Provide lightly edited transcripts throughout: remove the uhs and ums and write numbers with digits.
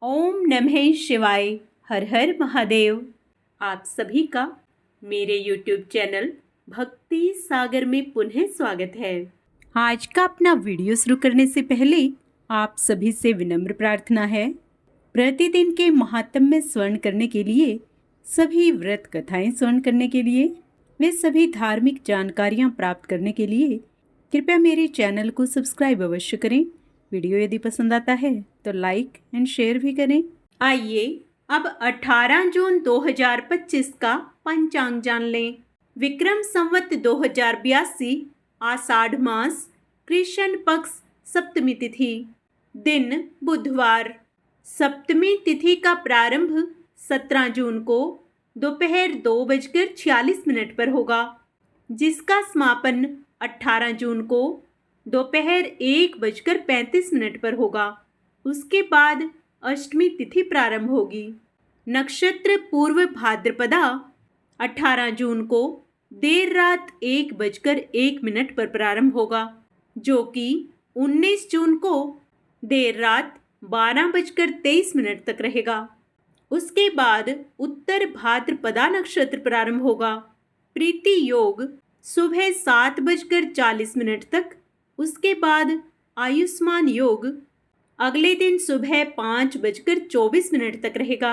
ओम नमः शिवाय। हर हर महादेव। आप सभी का मेरे YouTube चैनल भक्ति सागर में पुनः स्वागत है। आज का अपना वीडियो शुरू करने से पहले आप सभी से विनम्र प्रार्थना है, प्रतिदिन के महात्म्य स्वर्ण करने के लिए, सभी व्रत कथाएं स्वर्ण करने के लिए, वे सभी धार्मिक जानकारियां प्राप्त करने के लिए कृपया मेरे चैनल को सब्सक्राइब अवश्य करें। वीडियो यदि पसंद आता है तो लाइक एंड शेयर भी करें। आइए अब 18 जून 2025 का पंचांग जान लें। विक्रम संवत 2082 आषाढ़ मास कृष्ण पक्ष सप्तमी तिथि, दिन बुधवार। सप्तमी तिथि का प्रारंभ 17 जून को दोपहर 2:46 पर होगा, जिसका समापन 18 जून को दोपहर 1:35 पर होगा। उसके बाद अष्टमी तिथि प्रारंभ होगी। नक्षत्र पूर्व भाद्रपदा 18 जून को देर रात 1:01 पर प्रारंभ होगा, जो कि 19 जून को देर रात 12:23 तक रहेगा। उसके बाद उत्तर भाद्रपदा नक्षत्र प्रारंभ होगा। प्रीति योग सुबह 7:40 तक। उसके बाद आयुष्मान योग अगले दिन सुबह 5:24 तक रहेगा।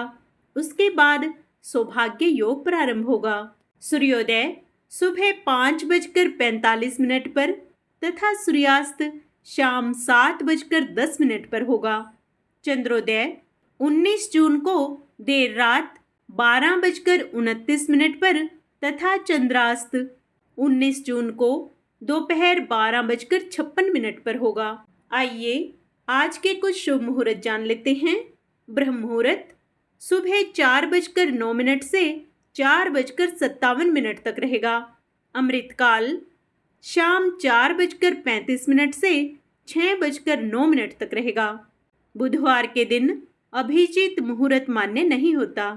उसके बाद सौभाग्य योग प्रारंभ होगा। सूर्योदय सुबह 5:45 पर तथा सूर्यास्त शाम 7:10 पर होगा। चंद्रोदय 19 जून को देर रात 12:29 पर तथा चंद्रास्त 19 जून को दोपहर 12:56 पर होगा। आइए आज के कुछ शुभ मुहूर्त जान लेते हैं। ब्रह्म मुहूर्त सुबह 4:09 से 4:57 तक रहेगा। अमृतकाल शाम 4:35 से 6:09 तक रहेगा। बुधवार के दिन अभिजीत मुहूर्त मान्य नहीं होता।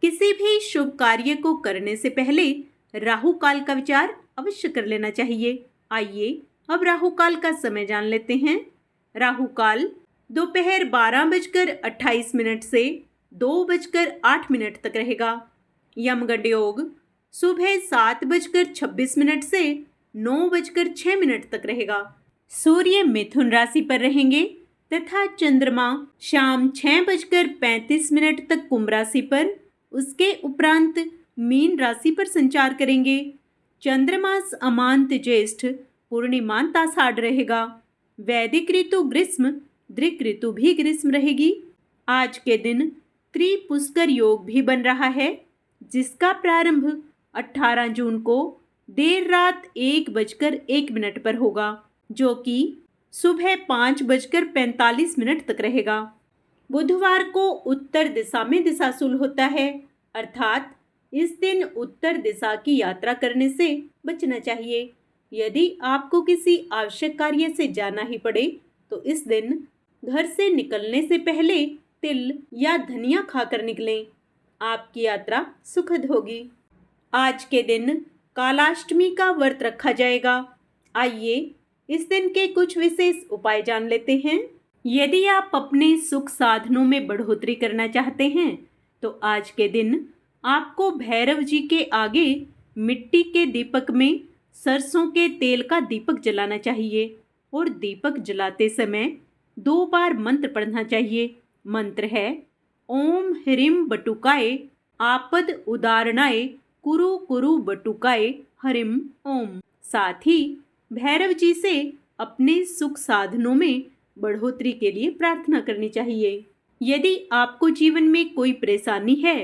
किसी भी शुभ कार्य को करने से पहले राहु काल का विचार अवश्य कर लेना चाहिए। आइए अब राहु काल का समय जान लेते हैं। राहु काल दोपहर 12:28 से 2:08 तक रहेगा। यमगंड योग सुबह 7:26 से 9:06 तक रहेगा। सूर्य मिथुन राशि पर रहेंगे तथा चंद्रमा शाम 6:35 तक कुंभ राशि पर, उसके उपरांत मीन राशि पर संचार करेंगे। चंद्रमास अमांत ज्येष्ठ पूर्णिमांत आषाढ़ रहेगा। वैदिक ऋतु ग्रीष्म, दृक ऋतु भी ग्रीष्म रहेगी। आज के दिन त्रिपुष्कर योग भी बन रहा है, जिसका प्रारंभ 18 जून को देर रात 1:01 पर होगा, जो कि सुबह 5:45 तक रहेगा। बुधवार को उत्तर दिशा में दिशाशूल होता है, अर्थात इस दिन उत्तर दिशा की यात्रा करने से बचना चाहिए। यदि आपको किसी आवश्यक कार्य से जाना ही पड़े तो इस दिन घर से निकलने से पहले तिल या धनिया खाकर निकलें। आपकी यात्रा सुखद होगी। आज के दिन कालाष्टमी का व्रत रखा जाएगा। आइए इस दिन के कुछ विशेष उपाय जान लेते हैं। यदि आप अपने सुख साधनों में बढ़ोतरी करना चाहते हैं तो आज के दिन आपको भैरव जी के आगे मिट्टी के दीपक में सरसों के तेल का दीपक जलाना चाहिए और दीपक जलाते समय 2 बार मंत्र पढ़ना चाहिए। मंत्र है ओम ह्रीम बटुकाय आपद उदारणाय कुरु कुरु बटुकाय हरिम ओम। साथ ही भैरव जी से अपने सुख साधनों में बढ़ोतरी के लिए प्रार्थना करनी चाहिए। यदि आपको जीवन में कोई परेशानी है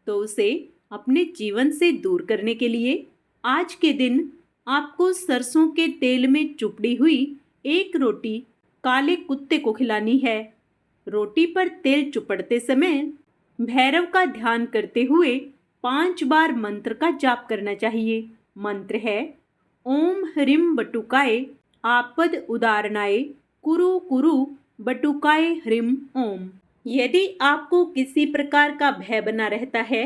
तो उसे अपने जीवन से दूर करने के लिए आज के दिन आपको सरसों के तेल में चुपड़ी हुई एक रोटी काले कुत्ते को खिलानी है। रोटी पर तेल चुपड़ते समय भैरव का ध्यान करते हुए 5 बार मंत्र का जाप करना चाहिए। मंत्र है ओम ह्रीम बटुकाय आपद उदारणाय कुरु कुरु बटुकाय ह्रीम ओम। यदि आपको किसी प्रकार का भय बना रहता है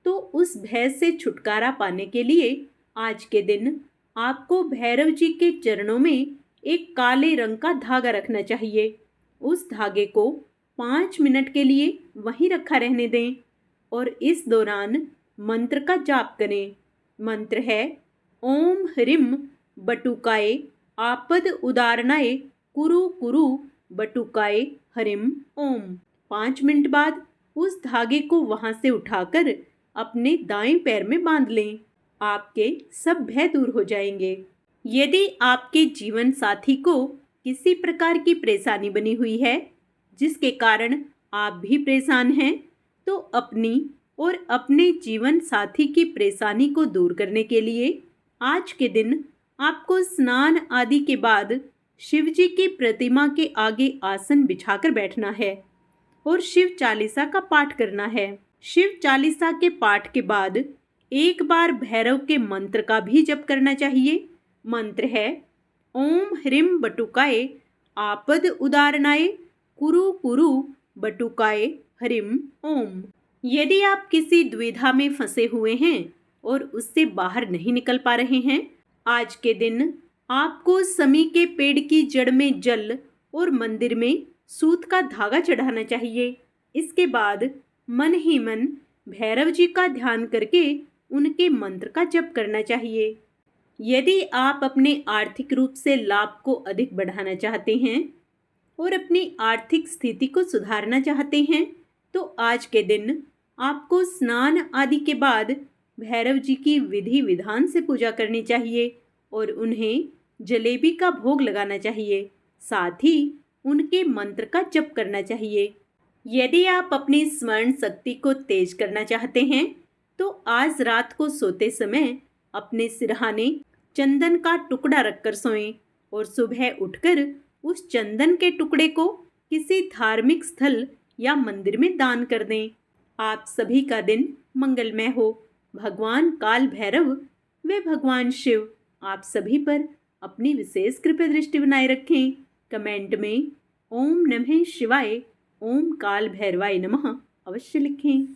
तो उस भय से छुटकारा पाने के लिए आज के दिन आपको भैरव जी के चरणों में एक काले रंग का धागा रखना चाहिए। उस धागे को 5 मिनट के लिए वहीं रखा रहने दें और इस दौरान मंत्र का जाप करें। मंत्र है ओम ह्रीम बटुकाय आपद उदारणाय कुरु कुरु बटुकाय हरिम ओम। 5 मिनट बाद उस धागे को वहां से उठाकर अपने दाएं पैर में बांध लें। आपके सब भय दूर हो जाएंगे। यदि आपके जीवन साथी को किसी प्रकार की परेशानी बनी हुई है जिसके कारण आप भी परेशान हैं, तो अपनी और अपने जीवन साथी की परेशानी को दूर करने के लिए आज के दिन आपको स्नान आदि के बाद शिव जी की प्रतिमा के आगे आसन बिछाकर बैठना है और शिव चालीसा का पाठ करना है। शिव चालीसा के पाठ के बाद एक बार भैरव के मंत्र का भी जप करना चाहिए। मंत्र है ओम ह्रीम बटुकाय आपद उदारणाय कुरु कुरु बटुकाय हरिम ओम। यदि आप किसी दुविधा में फंसे हुए हैं और उससे बाहर नहीं निकल पा रहे हैं, आज के दिन आपको समी के पेड़ की जड़ में जल और मंदिर में सूत का धागा चढ़ाना चाहिए। इसके बाद मन ही मन भैरव जी का ध्यान करके उनके मंत्र का जप करना चाहिए। यदि आप अपने आर्थिक रूप से लाभ को अधिक बढ़ाना चाहते हैं और अपनी आर्थिक स्थिति को सुधारना चाहते हैं, तो आज के दिन आपको स्नान आदि के बाद भैरव जी की विधि विधान से पूजा करनी चाहिए और उन्हें जलेबी का भोग लगाना चाहिए। साथ ही उनके मंत्र का जप करना चाहिए। यदि आप अपनी स्मरण शक्ति को तेज करना चाहते हैं, तो आज रात को सोते समय अपने सिरहाने चंदन का टुकड़ा रखकर सोएं और सुबह उठकर उस चंदन के टुकड़े को किसी धार्मिक स्थल या मंदिर में दान कर दें। आप सभी का दिन मंगलमय हो। भगवान काल भैरव व भगवान शिव आप सभी पर अपनी विशेष कृपा दृष्टि बनाए रखें। कमेंट में ओम नमः शिवाय, ओम काल भैरवाय नमः अवश्य लिखें।